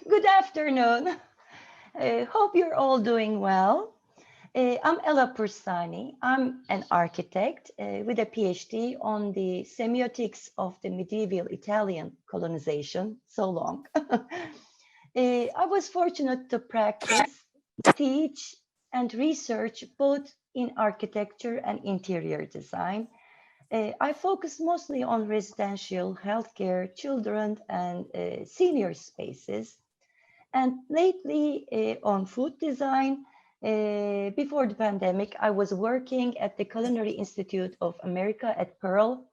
Good afternoon. Hope you're all doing well. I'm Ela Poursani. I'm an architect with a PhD on the semiotics of the medieval Italian colonization. So long. I was fortunate to practice, teach, and research both in architecture and interior design. I focus mostly on residential, healthcare, children, and senior spaces, and lately on food design. Before the pandemic, I was working at the Culinary Institute of America at Pearl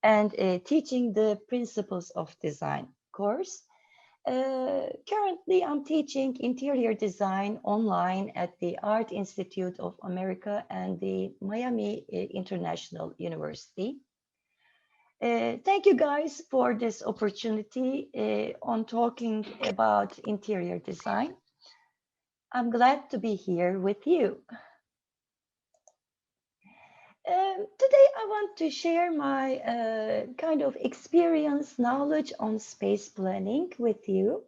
and teaching the Principles of Design course. Currently, I'm teaching interior design online at the Art Institute of America and the Miami International University. Thank you guys for this opportunity on talking about interior design. I'm glad to be here with you. Today, I want to share my kind of experience, knowledge on space planning with you.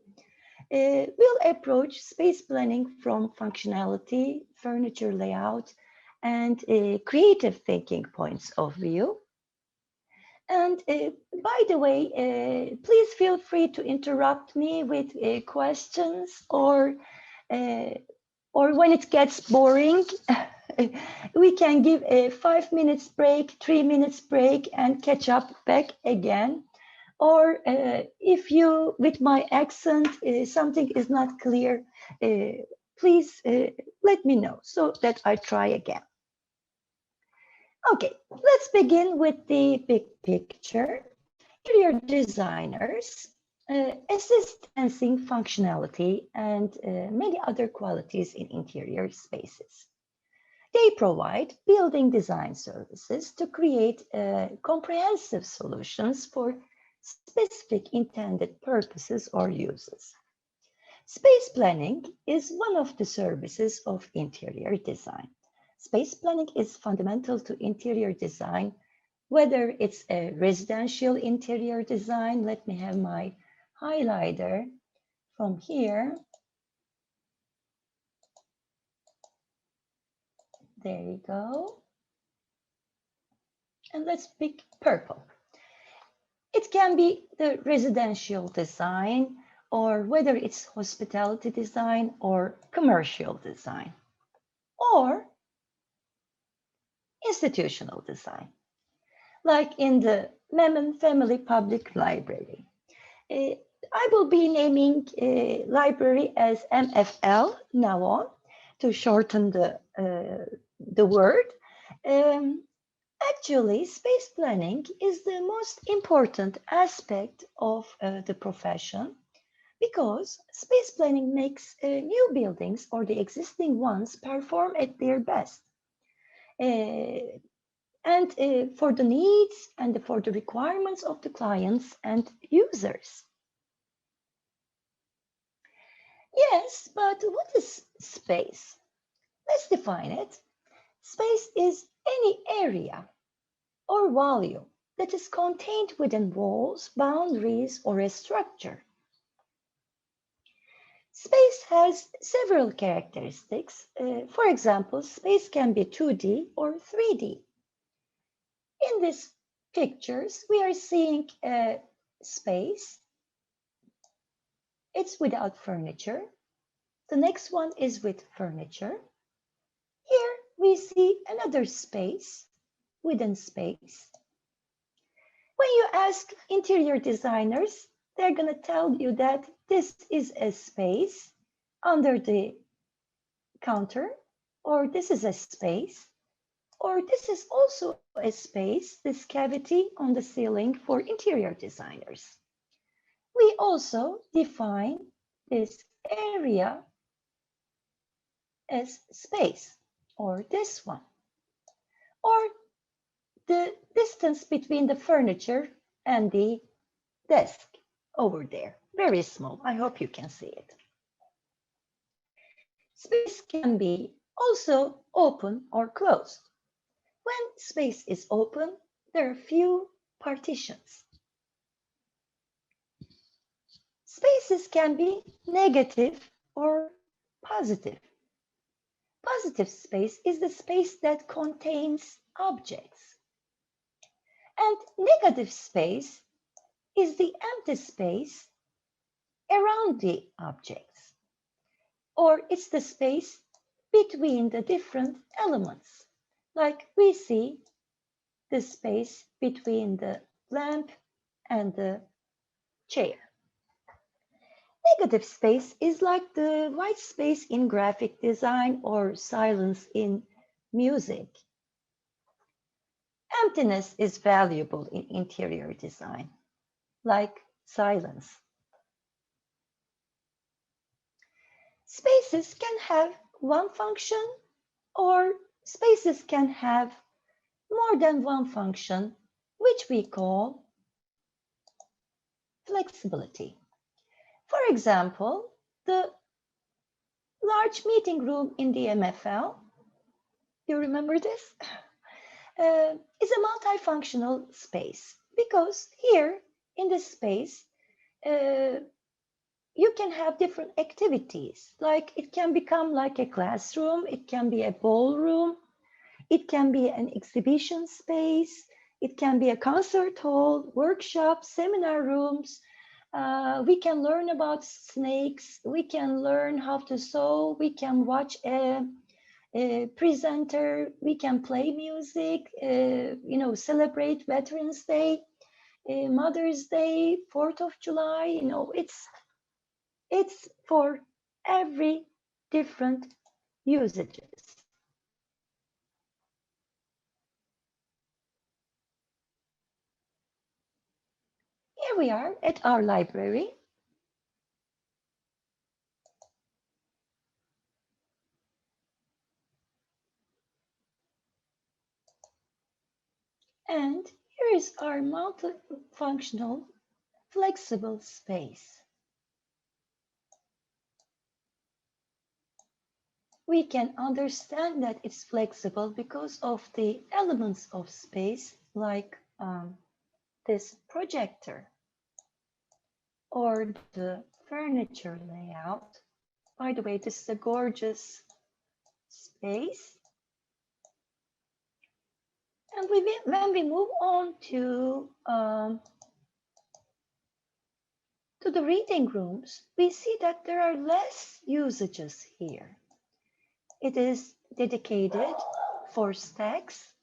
We'll approach space planning from functionality, furniture layout, and creative thinking points of view. And by the way, please feel free to interrupt me with questions or when it gets boring, we can give a 5 minutes break, 3 minutes break and catch up back again. Or if you, with my accent, something is not clear, please let me know so that I try again. Okay, let's begin with the big picture. Interior designers assist enhancing functionality and many other qualities in interior spaces. They provide building design services to create comprehensive solutions for specific intended purposes or uses. Space planning is one of the services of interior design. Space planning is fundamental to interior design, whether it's a residential interior design. Let me have my highlighter from here. There you go. And let's pick purple. It can be the residential design, or whether it's hospitality design or commercial design, or institutional design, like in the Memon Family Public Library. I will be naming library as MFL now on to shorten the word. Actually, space planning is the most important aspect of the profession because space planning makes new buildings or the existing ones perform at their best. And for the needs and for the requirements of the clients and users. Yes, but what is space? Let's define it. Space is any area or volume that is contained within walls, boundaries, or a structure. Space has several characteristics. For example, space can be 2D or 3D. In these pictures, we are seeing a space. It's without furniture. The next one is with furniture. Here we see another space within space. When you ask interior designers, they're going to tell you that this is a space under the counter, or this is a space, or this is also a space, this cavity on the ceiling for interior designers. We also define this area as space, or this one, or the distance between the furniture and the desk over there, very small. I hope you can see it. Space can be also open or closed. When space is open, there are few partitions. Spaces can be negative or positive. Positive space is the space that contains objects. And negative space is the empty space around the objects. Or it's the space between the different elements. Like we see the space between the lamp and the chair. Negative space is like the white space in graphic design or silence in music. Emptiness is valuable in interior design, like silence. Spaces can have one function, or spaces can have more than one function, which we call flexibility. For example, the large meeting room in the MFL, you remember this? Is a multifunctional space because here in this space, you can have different activities. Like it can become like a classroom, it can be a ballroom, it can be an exhibition space, it can be a concert hall, workshop, seminar rooms. We can learn about snakes, we can learn how to sew, we can watch a presenter, we can play music, celebrate Veterans Day, Mother's Day, 4th of July, it's for every different usages. Here we are at our library. And here is our multifunctional flexible space. We can understand that it's flexible because of the elements of space like this projector or the furniture layout. By the way, this is a gorgeous space. And when we move on to the reading rooms, we see that there are less usages here. It is dedicated for stacks,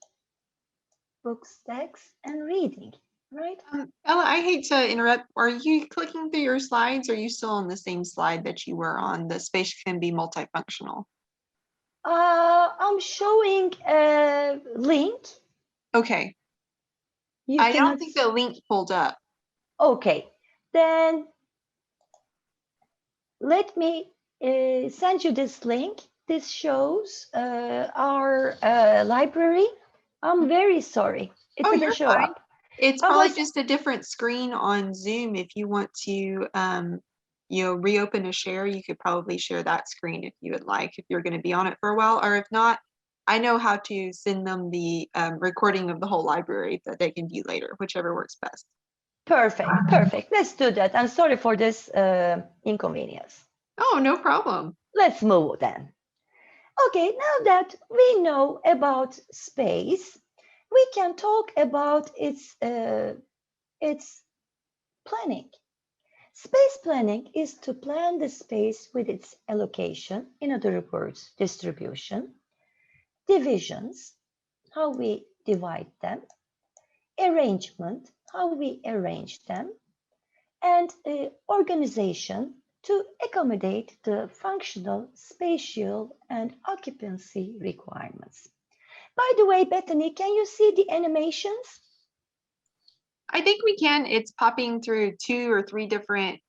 book stacks, and reading, right? Ella, I hate to interrupt. Are you clicking through your slides? Or are you still on the same slide that you were on? The space can be multifunctional. I'm showing a link. Okay. I don't think the link pulled up. Okay, then let me send you this link. This shows our library. I'm very sorry. It didn't show up. It's probably just a different screen on Zoom. If you want to, reopen a share, you could probably share that screen if you would like, if you're going to be on it for a while, or if not, I know how to send them the recording of the whole library that they can view later, whichever works best. Perfect, perfect. Let's do that. I'm sorry for this inconvenience. Oh, no problem. Let's move then. Okay, now that we know about space, we can talk about its planning. Space planning is to plan the space with its allocation, in other words, distribution, divisions, how we divide them, arrangement, how we arrange them, and organization to accommodate the functional, spatial, and occupancy requirements. By the way, Bethany, can you see the animations? I think we can. It's popping through 2 or 3 different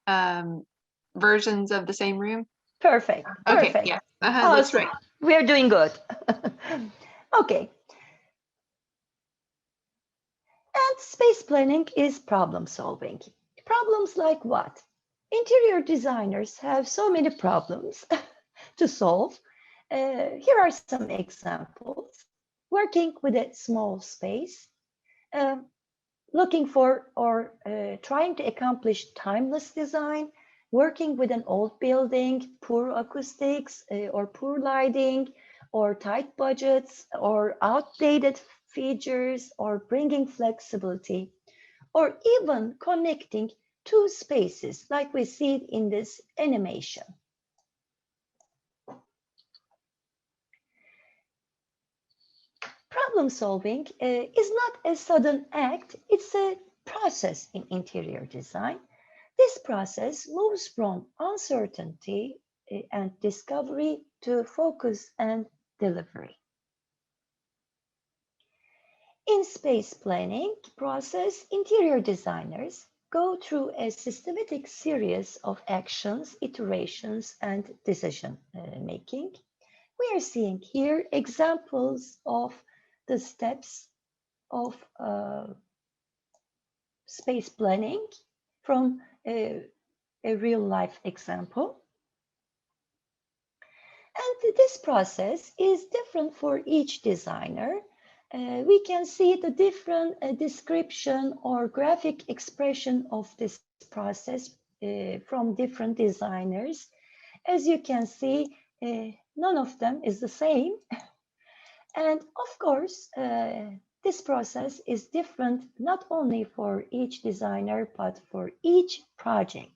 versions of the same room. Perfect. Perfect. Okay, yeah. That's right. We're doing good. Okay. And space planning is problem solving. Problems like what? Interior designers have so many problems to solve. Here are some examples. Working with a small space, looking for or trying to accomplish timeless design, working with an old building, poor acoustics, or poor lighting, or tight budgets, or outdated features, or bringing flexibility, or even connecting two spaces like we see in this animation. Problem solving is not a sudden act, it's a process in interior design. This process moves from uncertainty and discovery to focus and delivery. In space planning process, interior designers go through a systematic series of actions, iterations, and decision making. We are seeing here examples of the steps of space planning from a real life example. And this process is different for each designer. We can see the different description or graphic expression of this process from different designers. As you can see, none of them is the same. And of course, this process is different not only for each designer, but for each project.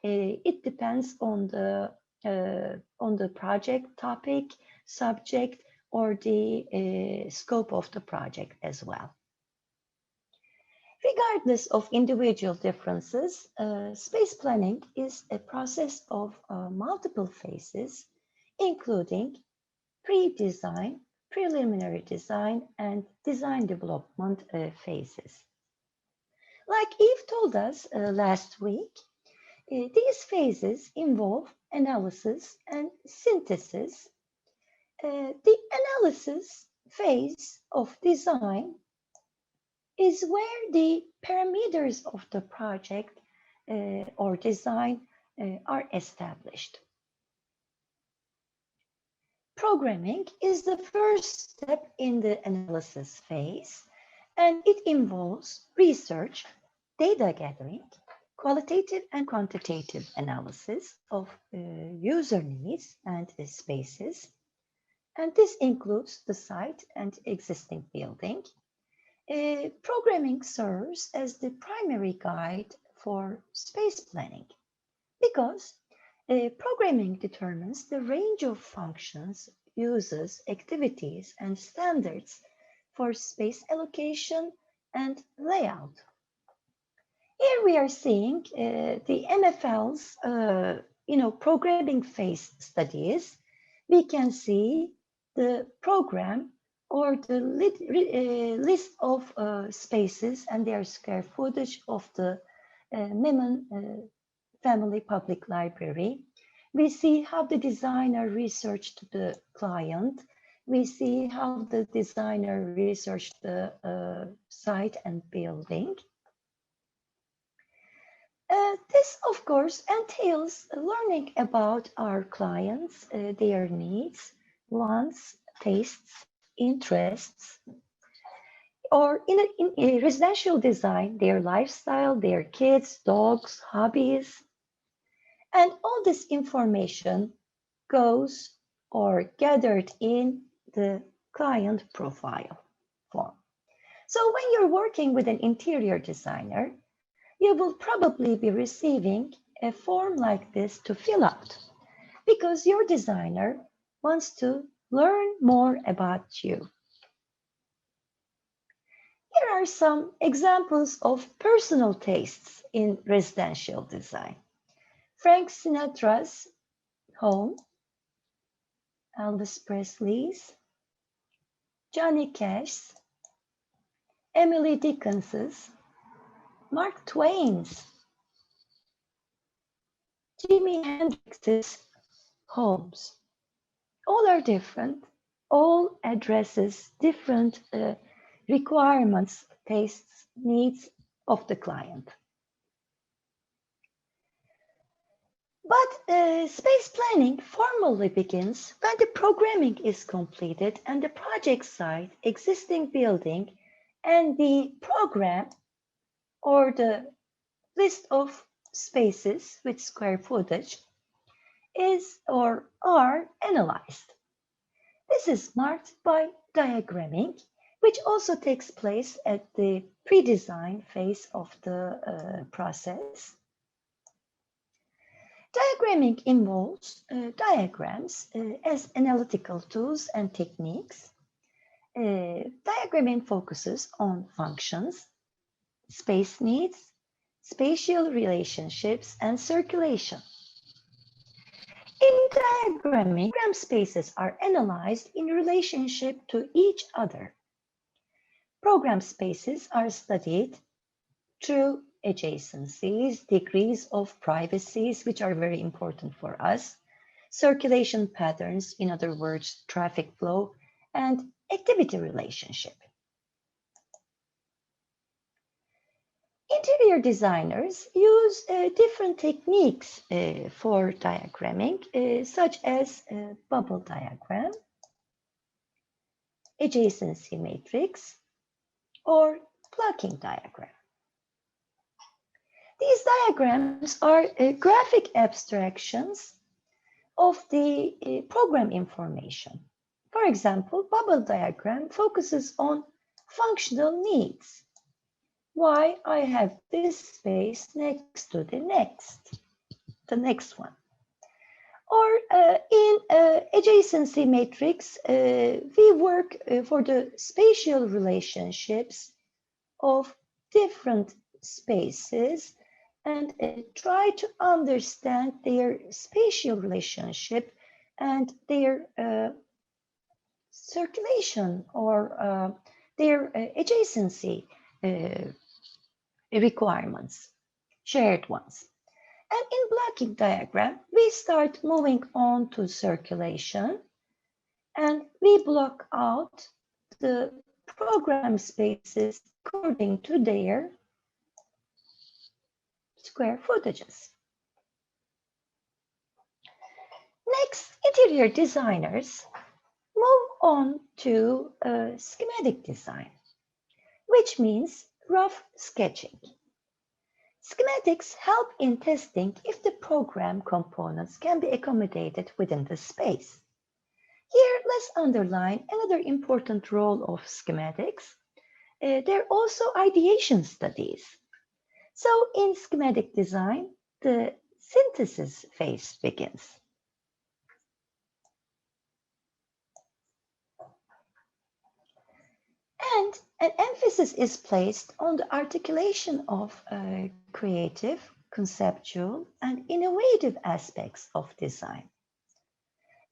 It depends on the project topic, subject, or the scope of the project as well. Regardless of individual differences, space planning is a process of multiple phases, including pre-design, preliminary design, and design development phases. Like Eve told us last week, these phases involve analysis and synthesis. The analysis phase of design is where the parameters of the project or design are established. Programming is the first step in the analysis phase, and it involves research, data gathering, qualitative and quantitative analysis of user needs and spaces. And this includes the site and existing building. Programming serves as the primary guide for space planning because programming determines the range of functions, uses, activities, and standards for space allocation and layout. Here we are seeing the MFL's programming phase studies. We can see the program or the list of spaces and their square footage of the Memon Family Public Library. We see how the designer researched the client. We see how the designer researched the site and building. This, of course, entails learning about our clients, their needs, wants, tastes, interests, or in a residential design, their lifestyle, their kids, dogs, hobbies. And all this information goes or gathered in the client profile form. So when you're working with an interior designer, you will probably be receiving a form like this to fill out because your designer wants to learn more about you. Here are some examples of personal tastes in residential design. Frank Sinatra's home, Elvis Presley's, Johnny Cash's, Emily Dickinson's, Mark Twain's, Jimi Hendrix's homes. All are different, all addresses different requirements, tastes, needs of the client. But space planning formally begins when the programming is completed and the project site, existing building, and the program or the list of spaces with square footage is or are analyzed. This is marked by diagramming, which also takes place at the pre-design phase of the process. Diagramming involves diagrams as analytical tools and techniques. Diagramming focuses on functions, space needs, spatial relationships, and circulation. In diagramming, program spaces are analyzed in relationship to each other. Program spaces are studied through adjacencies, degrees of privacies, which are very important for us, circulation patterns, in other words, traffic flow, and activity relationship. Interior designers use different techniques for diagramming, such as bubble diagram, adjacency matrix, or blocking diagram. These diagrams are graphic abstractions of the program information. For example, bubble diagram focuses on functional needs. Why I have this space next to the next one. Or in adjacency matrix, we work for the spatial relationships of different spaces and try to understand their spatial relationship and their circulation or their adjacency requirements, shared ones. And in blocking diagram, we start moving on to circulation and we block out the program spaces according to their square footages. Next, interior designers move on to schematic design, which means rough sketching. Schematics help in testing if the program components can be accommodated within the space. Here, let's underline another important role of schematics. They're also ideation studies. So in schematic design, the synthesis phase begins. And an emphasis is placed on the articulation of creative, conceptual, and innovative aspects of design.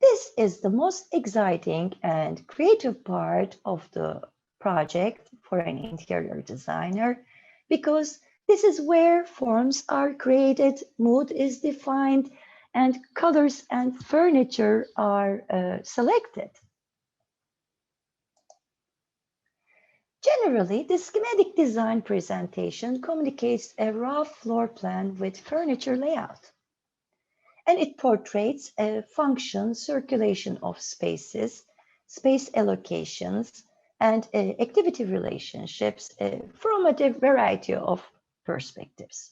This is the most exciting and creative part of the project for an interior designer because this is where forms are created, mood is defined, and colors and furniture are selected. Generally, the schematic design presentation communicates a rough floor plan with furniture layout. And it portrays a function, circulation of spaces, space allocations, and activity relationships from a variety of perspectives.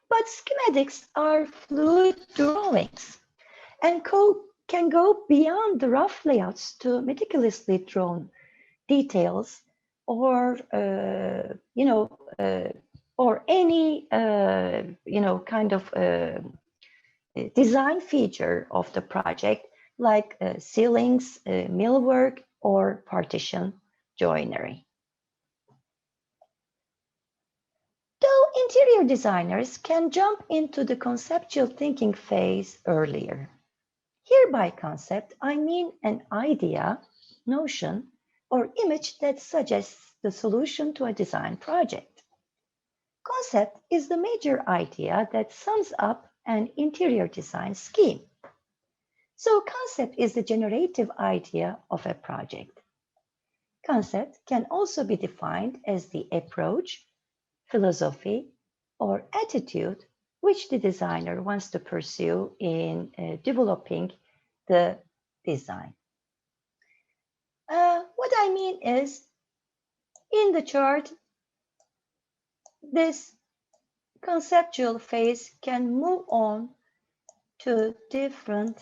But schematics are fluid drawings and can go beyond the rough layouts to meticulously drawn details or or any kind of design feature of the project like ceilings, millwork, or partition joinery. Though interior designers can jump into the conceptual thinking phase earlier. Here by concept, I mean an idea, notion, or image that suggests the solution to a design project. Concept is the major idea that sums up an interior design scheme. So concept is the generative idea of a project. Concept can also be defined as the approach, philosophy, or attitude which the designer wants to pursue in developing the design. What I mean is, in the chart, this conceptual phase can move on to different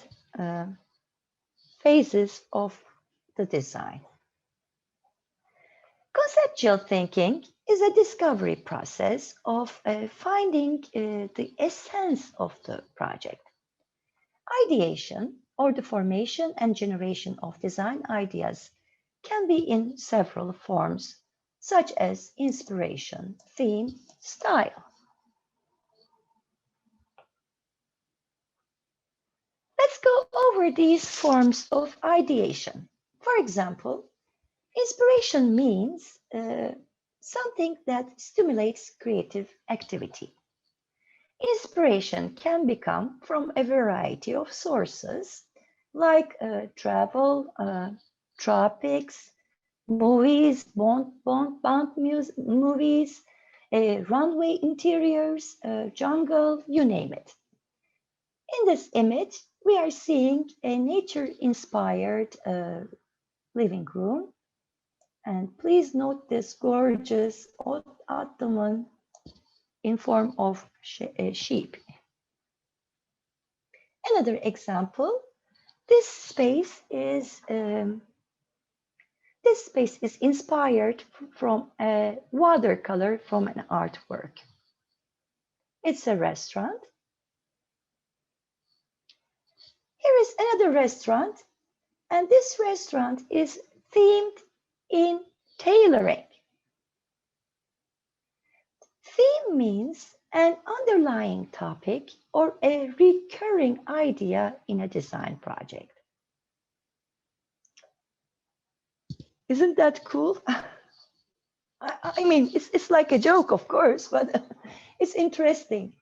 phases of the design. Conceptual thinking is a discovery process of finding the essence of the project. Ideation, or the formation and generation of design ideas, can be in several forms, such as inspiration, theme, style. Let's go over these forms of ideation. For example, inspiration means something that stimulates creative activity. Inspiration can become from a variety of sources, like travel, tropics, movies, movies, runway interiors, jungle, you name it. In this image, we are seeing a nature-inspired living room. And please note this gorgeous ottoman in form of sheep. Another example, this space is inspired from a watercolor from an artwork. It's a restaurant. Here is another restaurant, and this restaurant is themed in tailoring. Theme means an underlying topic or a recurring idea in a design project. Isn't that cool? I mean, it's like a joke, of course, but it's interesting.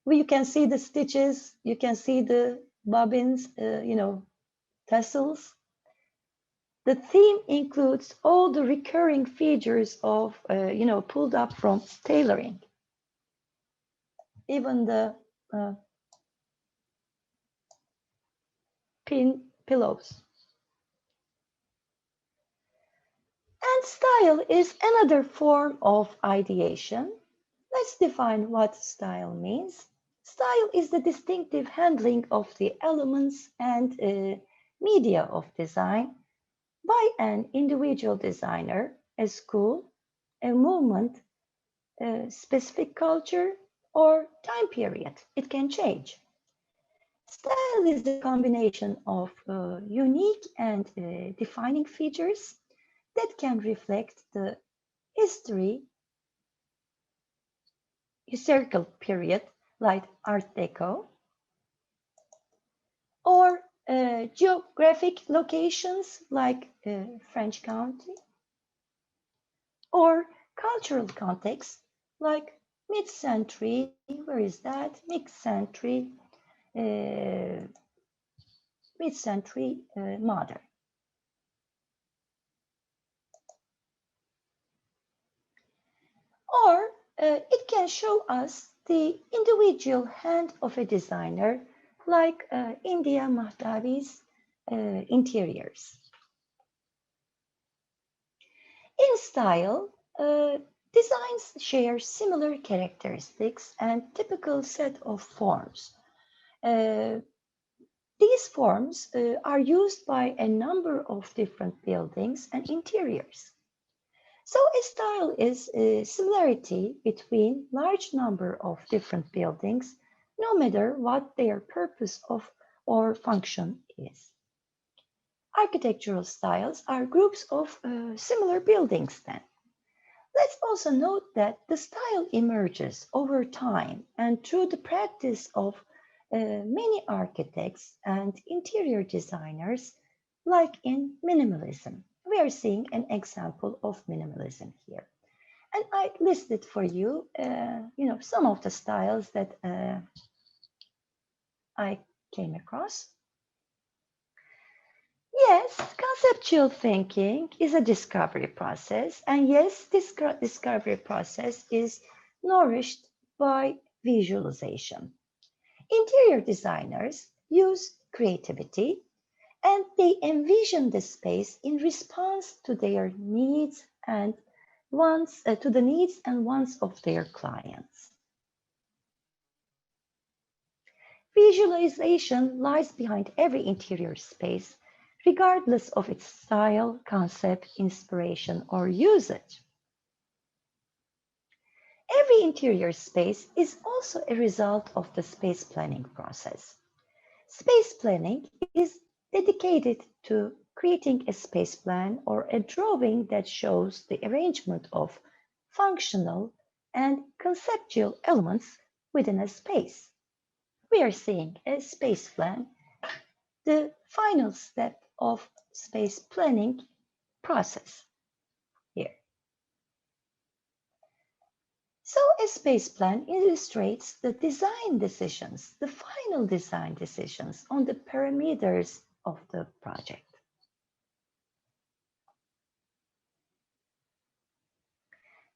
Well, you can see the stitches, you can see the bobbins, tassels. The theme includes all the recurring features of, pulled up from tailoring. Even the pillows. And style is another form of ideation. Let's define what style means. Style is the distinctive handling of the elements and media of design by an individual designer, a school, a movement, a specific culture, or time period. It can change. Style is a combination of unique and defining features that can reflect the historical period like Art Deco, or geographic locations like French country, or cultural context like mid-century, where is that? Uh, mid-century modern. Or it can show us the individual hand of a designer, like India Mahdavi's interiors. In style, designs share similar characteristics and typical set of forms. These forms are used by a number of different buildings and interiors. So a style is a similarity between large number of different buildings, no matter what their purpose of or function is. Architectural styles are groups of similar buildings then. Let's also note that the style emerges over time and through the practice of many architects and interior designers, like in minimalism. We are seeing an example of minimalism here. And I listed for you, some of the styles that I came across. Yes, conceptual thinking is a discovery process. And yes, this discovery process is nourished by visualization. Interior designers use creativity and they envision the space in response to their needs and wants, to the needs and wants of their clients. Visualization lies behind every interior space, regardless of its style, concept, inspiration, or usage. Every interior space is also a result of the space planning process. Space planning is dedicated to creating a space plan or a drawing that shows the arrangement of functional and conceptual elements within a space. We are seeing a space plan, the final step of space planning process here. So a space plan illustrates the design decisions, the final design decisions on the parameters of the project.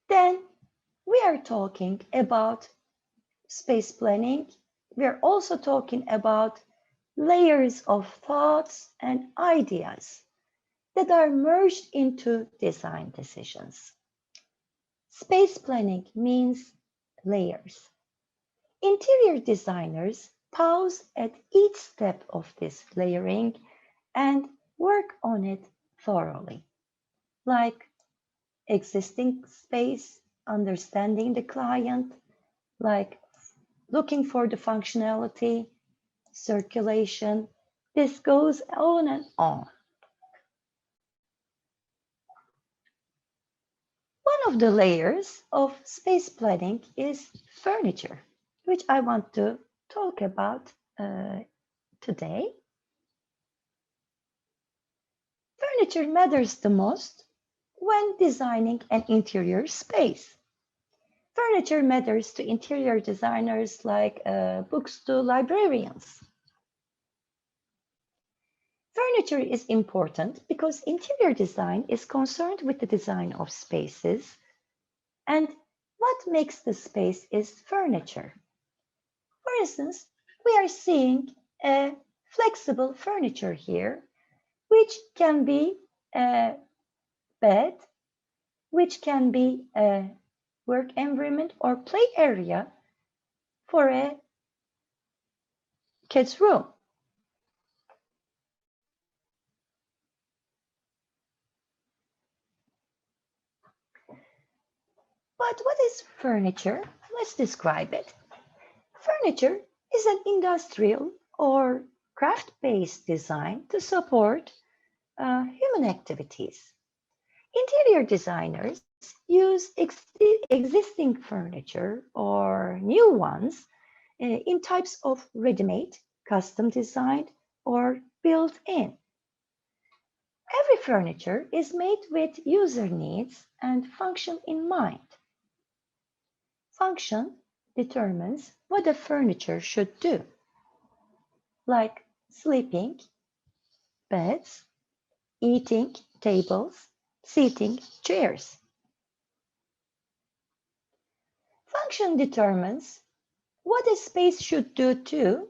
Then we are talking about space planning. We are also talking about layers of thoughts and ideas that are merged into design decisions. Space planning means layers. Interior designers pause at each step of this layering and work on it thoroughly, like existing space, understanding the client, like looking for the functionality, circulation. This goes on and on. One of the layers of space planning is furniture, which I want to talk about today. Furniture matters the most when designing an interior space. Furniture matters to interior designers like books to librarians. Furniture is important because interior design is concerned with the design of spaces, and what makes the space is furniture. For instance, we are seeing a flexible furniture here, which can be a bed, which can be a work environment or play area for a kid's room. But what is furniture? Let's describe it. Furniture is an industrial or craft-based design to support human activities. Interior designers use existing furniture or new ones in types of ready-made, custom designed, or built-in. Every furniture is made with user needs and function in mind. Function determines what the furniture should do, like sleeping, beds, eating tables, seating chairs. Function determines what a space should do too.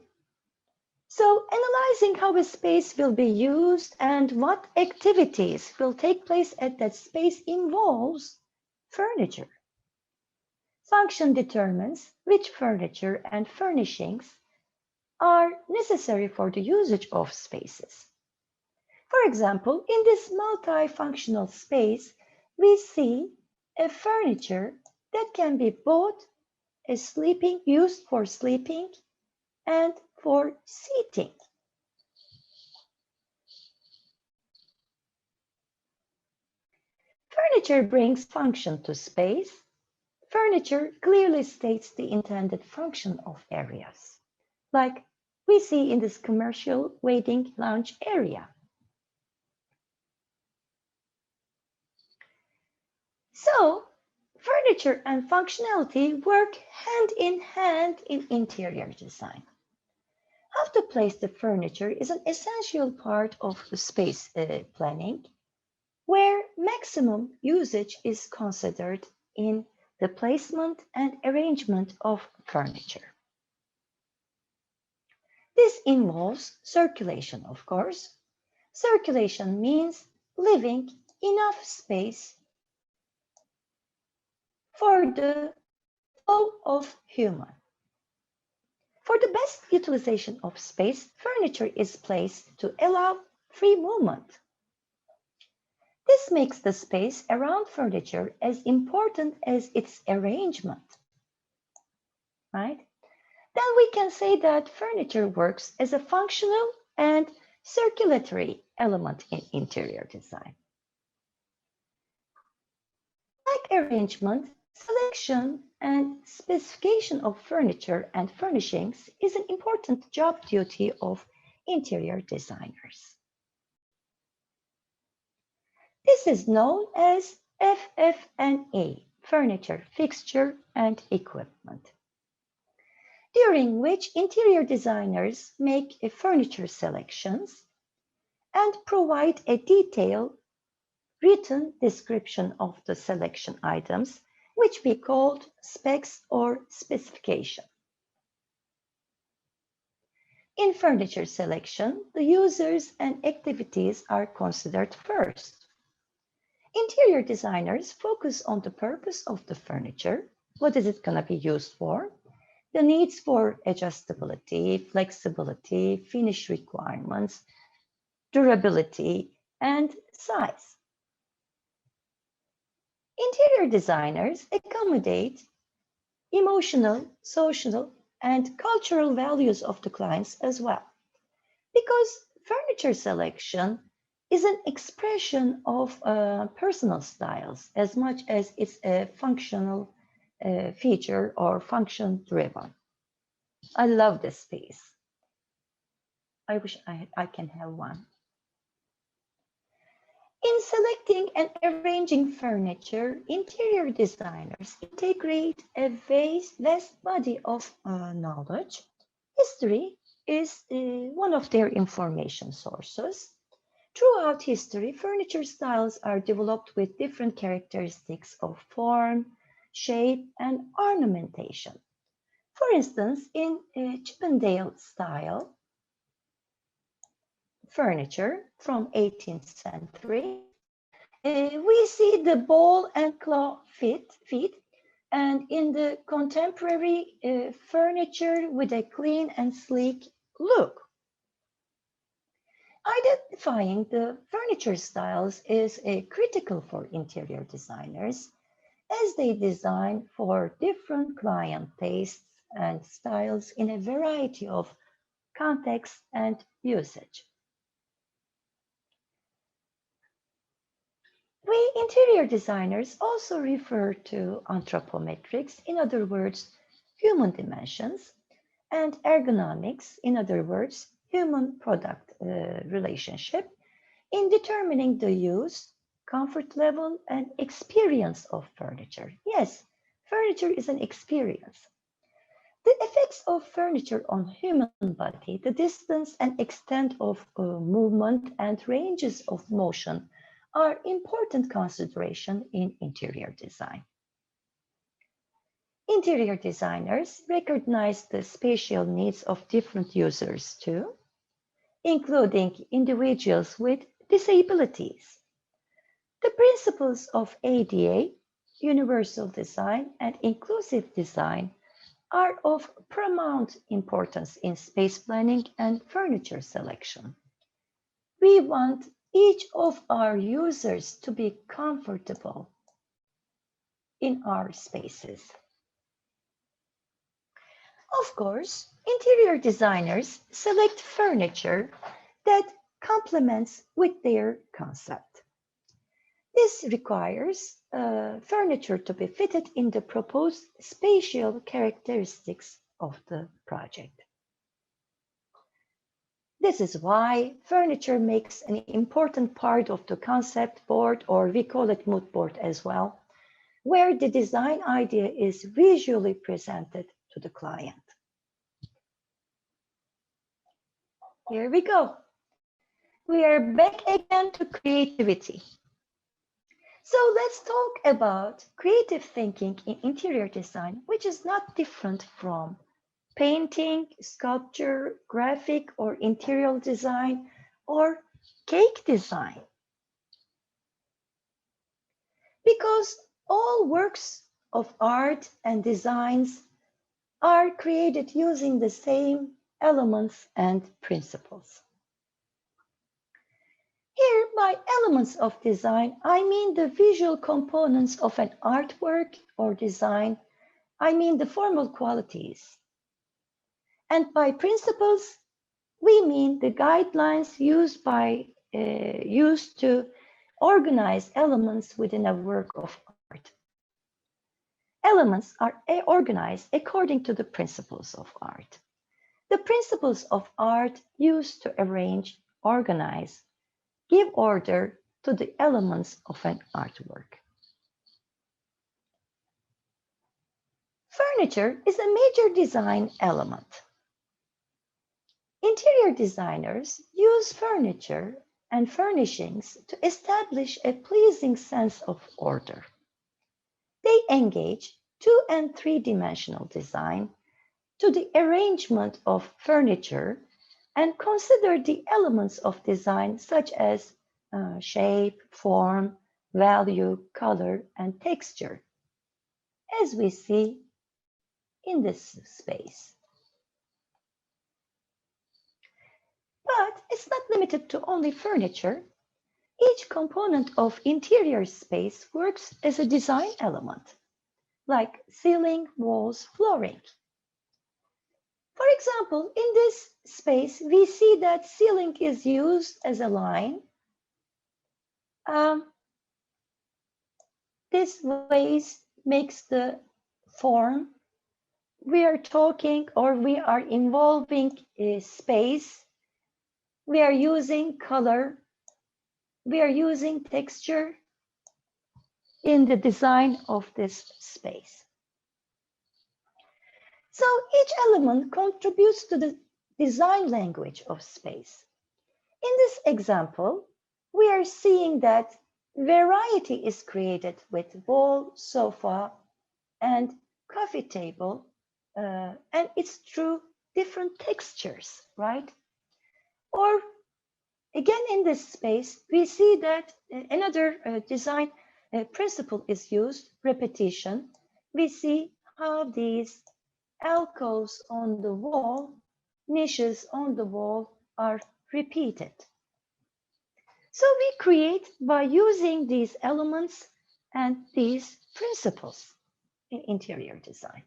So analyzing how a space will be used and what activities will take place at that space involves furniture. Function determines which furniture and furnishings are necessary for the usage of spaces. For example, in this multifunctional space, we see a furniture that can be both used for sleeping and for seating. Furniture brings function to space. Furniture clearly states the intended function of areas, like we see in this commercial waiting lounge area. So, furniture and functionality work hand in hand in interior design. How to place the furniture is an essential part of space planning, where maximum usage is considered in the placement and arrangement of furniture. This involves circulation, of course. Circulation means leaving enough space for the flow of human. For the best utilization of space, furniture is placed to allow free movement. This makes the space around furniture as important as its arrangement, right? Then we can say that furniture works as a functional and circulatory element in interior design. Like arrangement, selection and specification of furniture and furnishings is an important job duty of interior designers. This is known as FF&E, furniture, fixture, and equipment, during which interior designers make furniture selections and provide a detailed written description of the selection items, which we called specs or specification. In furniture selection, the users and activities are considered first. Interior designers focus on the purpose of the furniture. What is it going to be used for? The needs for adjustability, flexibility, finish requirements, durability, and size. Interior designers accommodate emotional, social, and cultural values of the clients as well. Because furniture selection is an expression of personal styles as much as it's a functional feature or function driven. I love this piece. I wish I can have one. In selecting and arranging furniture, interior designers integrate a vast body of knowledge. History is one of their information sources. Throughout history, furniture styles are developed with different characteristics of form, shape, and ornamentation. For instance, in Chippendale style furniture from 18th century, we see the ball and claw feet, and in the contemporary furniture with a clean and sleek look. Identifying the furniture styles is critical for interior designers as they design for different client tastes and styles in a variety of contexts and usage. We interior designers also refer to anthropometrics, in other words, human dimensions, and ergonomics, in other words, human-product relationship, in determining the use, comfort level, and experience of furniture. Yes, furniture is an experience. The effects of furniture on human body, the distance and extent of movement and ranges of motion are important consideration in interior design. Interior designers recognize the spatial needs of different users too, including individuals with disabilities. The principles of ADA, universal design, and inclusive design are of paramount importance in space planning and furniture selection. We want each of our users to be comfortable in our spaces. Of course, interior designers select furniture that complements with their concept. This requires furniture to be fitted in the proposed spatial characteristics of the project. This is why furniture makes an important part of the concept board, or we call it mood board as well, where the design idea is visually presented to the client. Here we go. We are back again to creativity. So let's talk about creative thinking in interior design, which is not different from painting, sculpture, graphic or interior design, or cake design. Because all works of art and designs are created using the same elements and principles. Here, by elements of design, I mean the visual components of an artwork or design. I mean the formal qualities. And by principles, we mean the guidelines used to organize elements within a work of art. Elements are organized according to the principles of art. The principles of art used to arrange, organize, give order to the elements of an artwork. Furniture is a major design element. Interior designers use furniture and furnishings to establish a pleasing sense of order. They engage 2- and 3-dimensional design to the arrangement of furniture and consider the elements of design such as shape, form, value, color, and texture, as we see in this space. But it's not limited to only furniture. Each component of interior space works as a design element, like ceiling, walls, flooring. For example, in this space, we see that ceiling is used as a line. This ways makes the form. We are talking or we are involving a space. We are using color. We are using texture in the design of this space. So each element contributes to the design language of space. In this example, we are seeing that variety is created with wall, sofa, and coffee table, and it's through different textures, right? Or again, in this space, we see that another design principle is used, repetition. We see how these alcoves on the wall, niches on the wall are repeated. So we create by using these elements and these principles in interior design.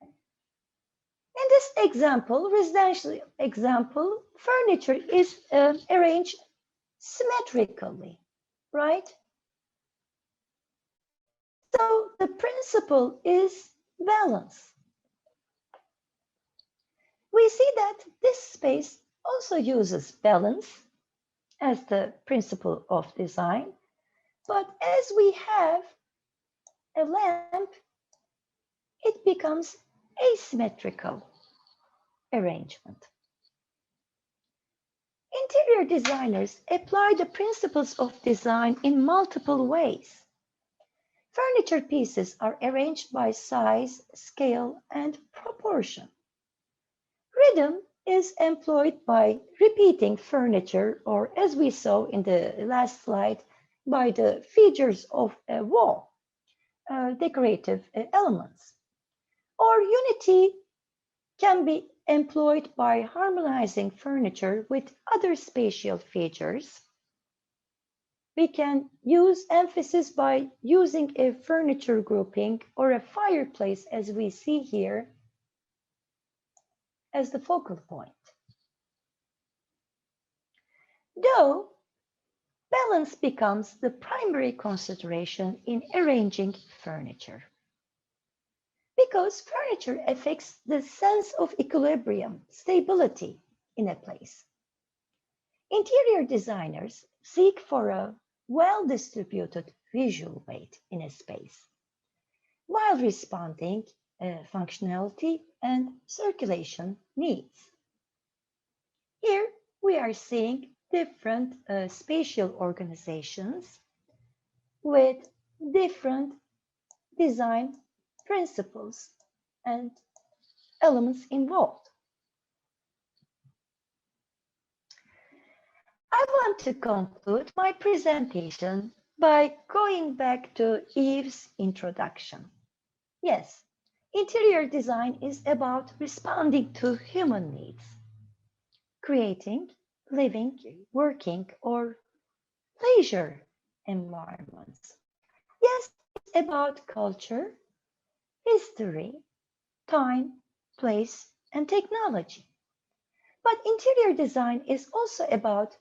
In this example, residential example, furniture is arranged symmetrically, right? So the principle is balance. We see that this space also uses balance as the principle of design, but as we have a lamp, it becomes asymmetrical arrangement. Interior designers apply the principles of design in multiple ways. Furniture pieces are arranged by size, scale, and proportion. Rhythm is employed by repeating furniture, or as we saw in the last slide, by the features of a wall, decorative elements. Or unity can be employed by harmonizing furniture with other spatial features. We can use emphasis by using a furniture grouping or a fireplace, as we see here, as the focal point. Though balance becomes the primary consideration in arranging furniture, because furniture affects the sense of equilibrium, stability in a place. Interior designers seek for a well-distributed visual weight in a space, while responding functionality and circulation needs. Here we are seeing different spatial organizations with different design principles and elements involved. I want to conclude my presentation by going back to Eve's introduction. Yes, Interior design is about responding to human needs, creating, living, working, or leisure environments. Yes, it's about culture, history, time, place, and technology. But interior design is also about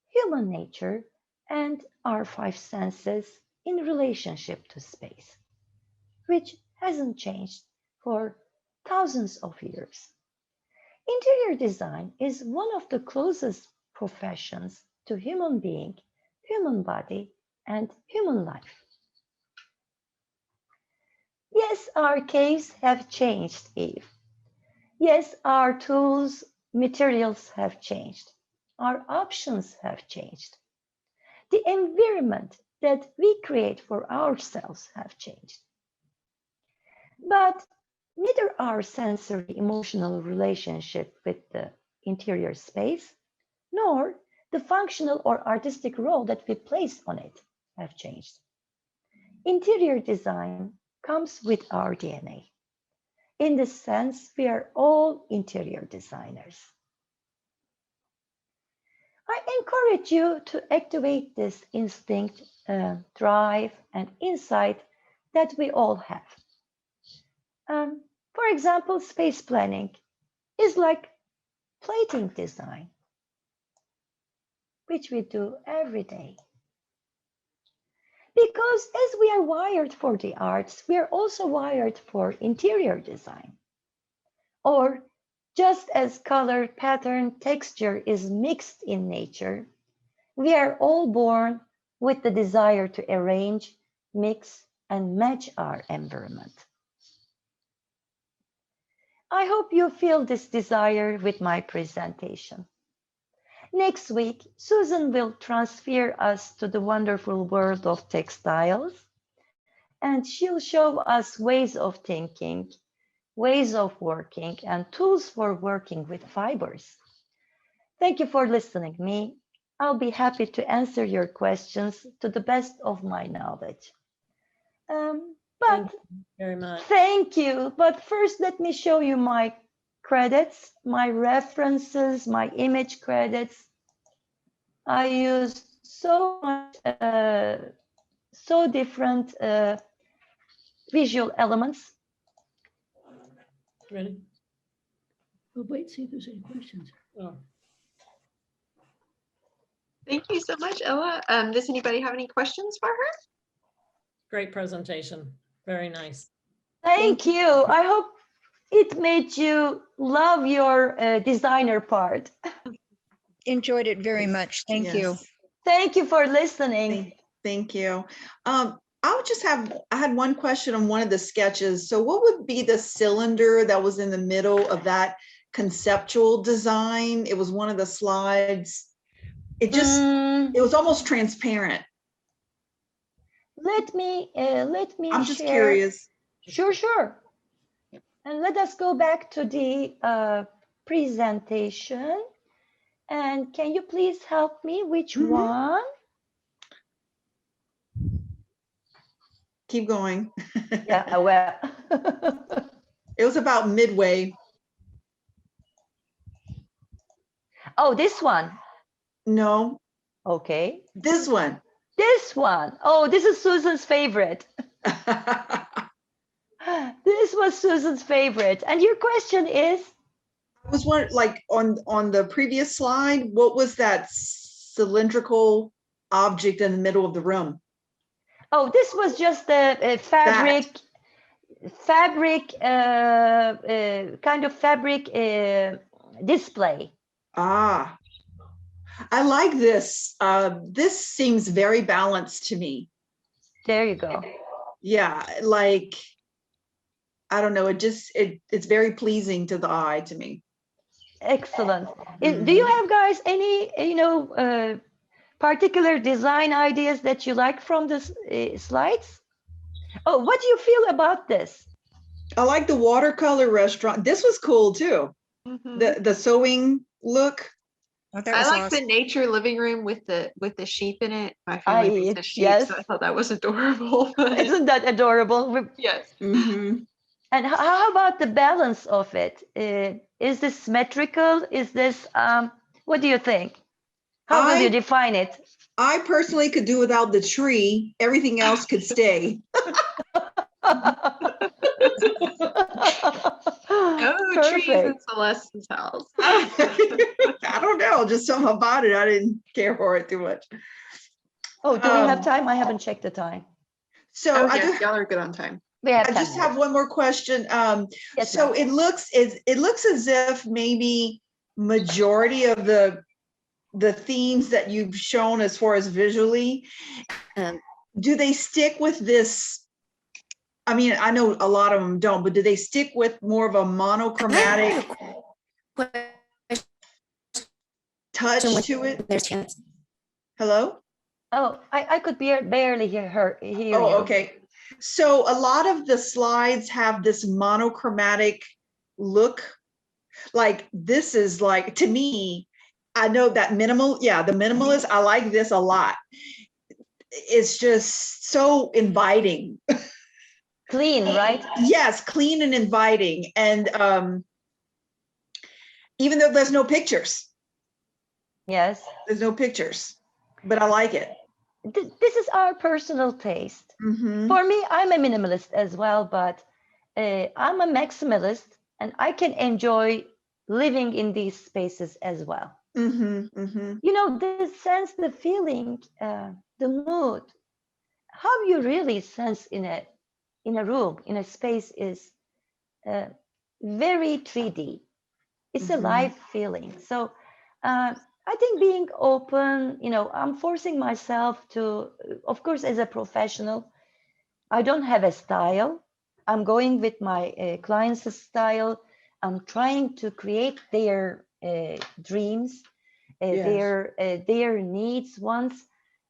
human nature and our five senses in relationship to space, which hasn't changed for thousands of years. Interior design is one of the closest professions to human being, human body, and human life. Yes, our caves have changed, Eve. Yes, our tools, materials have changed. Our options have changed. The environment that we create for ourselves have changed. But neither our sensory emotional relationship with the interior space nor the functional or artistic role that we place on it have changed. Interior design comes with our DNA. In this sense, we are all interior designers. I encourage you to activate this instinct, drive, and insight that we all have. For example, space planning is like plating design, which we do every day. Because as we are wired for the arts, we are also wired for interior design. Or just as color, pattern, texture is mixed in nature, we are all born with the desire to arrange, mix, and match our environment. I hope you feel this desire with my presentation. Next week, Susan will transfer us to the wonderful world of textiles, and she'll show us ways of thinking, ways of working, and tools for working with fibers. Thank you for listening to me. I'll be happy to answer your questions to the best of my knowledge. Thank you very much. Thank you. But first, let me show you my credits, my references, my image credits. I used so much, so different visual elements. Ready? Well, wait, see if there's any questions. Oh. Thank you so much, Ella. Does anybody have any questions for her? Great presentation. Very nice. Thank you. I hope it made you love your designer part. Enjoyed it very much. Thank you. Yes. Thank you for listening. Thank you. I had one question on one of the sketches. So what would be the cylinder that was in the middle of that conceptual design? It was one of the slides. It just, it was almost transparent. Let me I'm just share. curious. Sure. And let us go back to the presentation. And can you please help me? Which one? Keep going. Yeah, well. It was about midway. Oh, this one. No, Okay. this one. This one. Oh, this is Susan's favorite. This was Susan's favorite. And your question is? I was wondering, like on the previous slide, what was that cylindrical object in the middle of the room? Oh, this was just a fabric, kind of fabric display. Ah, I like this. This seems very balanced to me. There you go. Yeah, like, I don't know, it's very pleasing to the eye to me. Excellent. Do you have guys any, particular design ideas that you like from the slides? Oh, what do you feel about this? I like the watercolor restaurant. This was cool too. Mm-hmm. The sewing look. Oh, that I was like awesome. the nature living room with the sheep in it. My family raised a sheep, yes. so I thought that was adorable. But Isn't that adorable? yes. Mm-hmm. And how about the balance of it? Is this symmetrical? Is this, what do you think? How will you I define it? I personally could do without the tree. Everything else could stay. Oh, trees in Perfect. Celeste's house. I don't know, just something about it. I didn't care for it too much. Oh, do we have Um, time? I haven't checked the time. So Oh, I yes, just, y'all are good on time. We have I 10 just have minutes. one more question. Yes, So ma'am. it looks as if maybe majority of the themes that you've shown as far as visually, do they stick with this? I mean, I know a lot of them don't, but do they stick with more of a monochromatic touch to it? There's chance. Hello? Oh, I could barely hear you. Oh, okay. So a lot of the slides have this monochromatic look. Like this is like, to me, I know that the minimalist, I like this a lot. It's just so inviting. Clean, right? Yes, clean and inviting. And even though there's no pictures, Yes. but I like it. This is our personal taste. Mhm. For me, I'm a minimalist as well, but I'm a maximalist and I can enjoy living in these spaces as well. Mhm. Mhm. You know, the sense, the feeling, the mood, how you really sense in a room, in a space is very 3D. It's a Mhm. live feeling. So I think being open, you know, I'm forcing myself to, of course, as a professional, I don't have a style. I'm going with my clients' style. I'm trying to create their dreams, Yes. their needs, wants.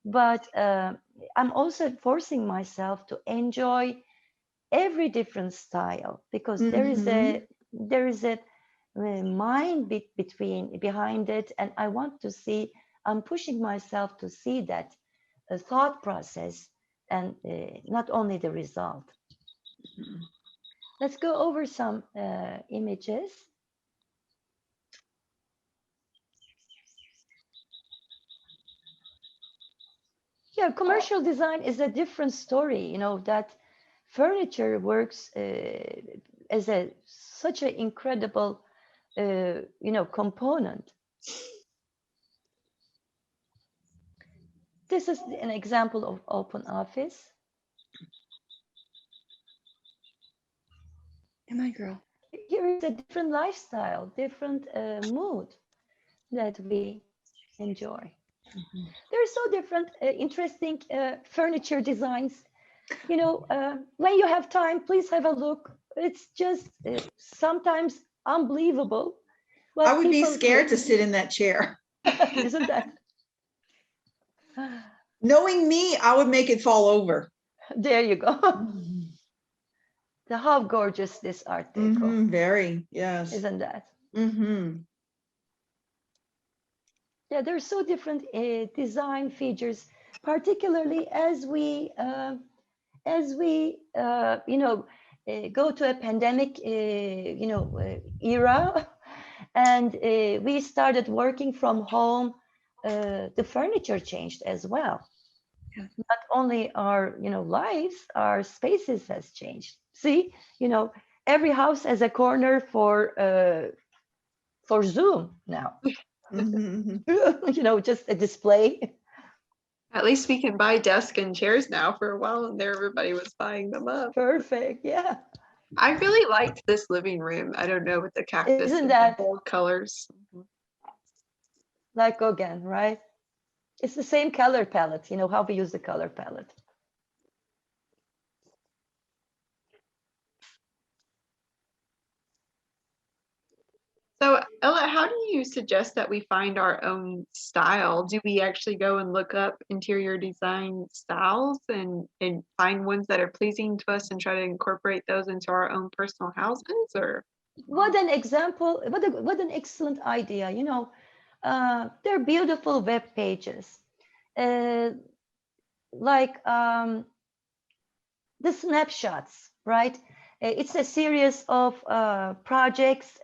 But I'm also forcing myself to enjoy every different style because Mhm. there is a mind between behind it, and I want to see. I'm pushing myself to see that thought process and not only the result. Let's go over some images. Yeah, commercial design is a different story. You know that furniture works as a such an incredible, you know, component. This is an example of open office. Am I girl? Here is a different lifestyle, different mood that we enjoy. There are so different, interesting furniture designs. You know, when you have time, please have a look. It's just sometimes unbelievable I what would be people scared to create. sit in that chair. Isn't that? Knowing me, I would make it fall over. There you go. How gorgeous this art deco, Mhm. Very. Yes. isn't that? Mhm. Yeah, they're so different design features, particularly as we you know go to a pandemic you know era, and we started working from home. The furniture changed as well. Yeah. Not only our you know lives, our spaces has changed. See, you know, every house has a corner for Zoom now. Mhm. You know, just a display. At least we can buy desks and chairs now. For a while and there, everybody was buying them up. Perfect. Yeah. I really liked this living room. I don't know, with the cactus Isn't and the that bold colors. like again, right? It's the same color palette, you know, how we use the color palette. So, Ella, how do you suggest that we find our own style? Do we actually go and look up interior design styles and find ones that are pleasing to us and try to incorporate those into our own personal houses? Or What an example, what an excellent idea. You know, they're beautiful web pages. Uh, like the snapshots, right? It's a series of projects,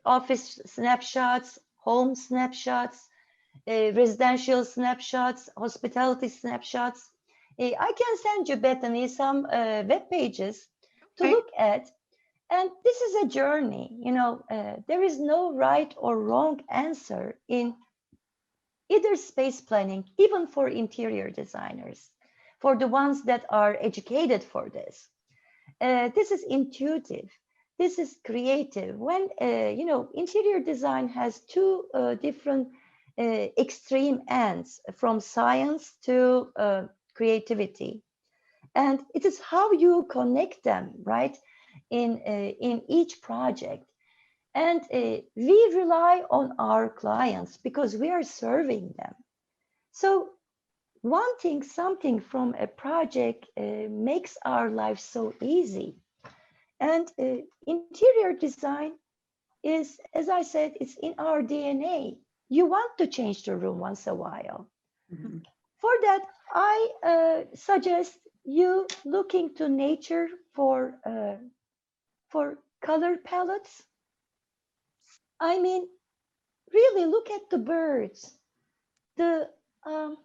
office snapshots, home snapshots, residential snapshots, hospitality snapshots. I can send you, Bethany, some web pages to Okay. look at. And this is a journey, there is no right or wrong answer in either space planning, even for interior designers, for the ones that are educated for this. This is intuitive. This is creative. When, interior design has two different extreme ends, from science to creativity. And it is how you connect them, right, in each project. And we rely on our clients because we are serving them. So wanting something from a project makes our life so easy. And interior design is, as I said, it's in our DNA. You want to change the room once a while. Mhm. For that, I suggest you looking to nature for color palettes. I mean, really look at the birds, the um,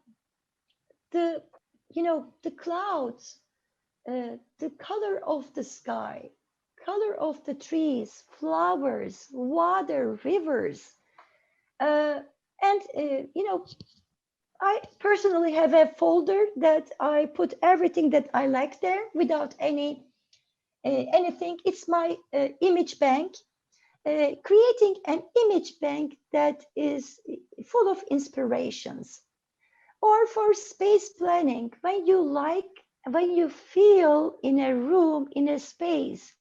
the the clouds, the color of the sky, color of the trees, flowers, water, rivers, and I personally have a folder that I put everything that I like there without anything. It's my image bank. Creating an image bank that is full of inspirations. Or for space planning, when you feel in a room, in a space,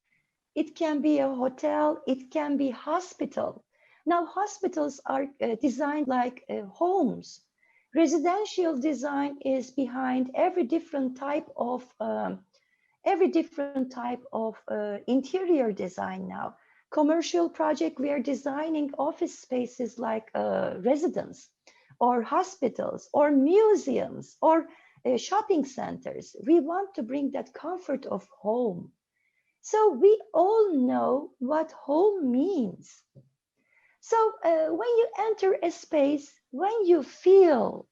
it can be a hotel, it can be hospital. Now hospitals are designed like homes. Residential design is behind every different type of interior design now. Commercial project, we are designing office spaces like residence or hospitals or museums or shopping centers. We want to bring that comfort of home. So we all know what home means. So when you enter a space, when you feel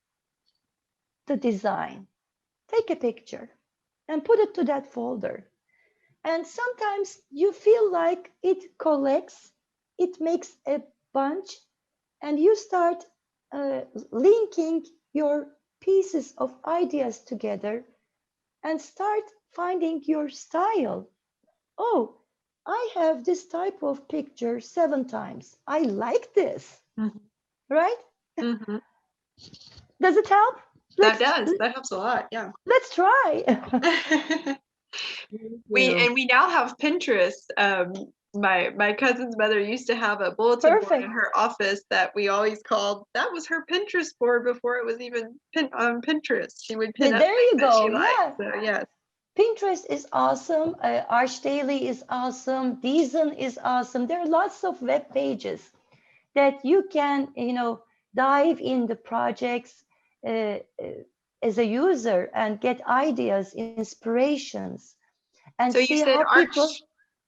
the design, take a picture and put it to that folder. And sometimes you feel like it collects, it makes a bunch, and you start linking your pieces of ideas together and start finding your style. Oh, I have this type of picture 7 times. I like this, Mhm. right? Mhm. Does it help? That does. That helps a lot. Yeah. Let's try. we now have Pinterest. My cousin's mother used to have a bulletin board Perfect. in her office that we always called, that was her Pinterest board before it was even on Pinterest. She would pin up There you things that she go. liked. Yeah. So yes. Pinterest is awesome. Arch Daily is awesome. Design is awesome. There are lots of web pages that you can, dive in the projects as a user and get ideas, inspirations, and So you see said how people.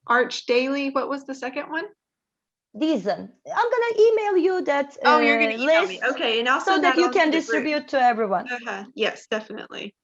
Arch Daily. What was the second one? Design. I'm gonna email you that Oh, you're gonna email list me. Okay, and I'll so send that that you on to can the group. distribute to everyone. Yes, definitely.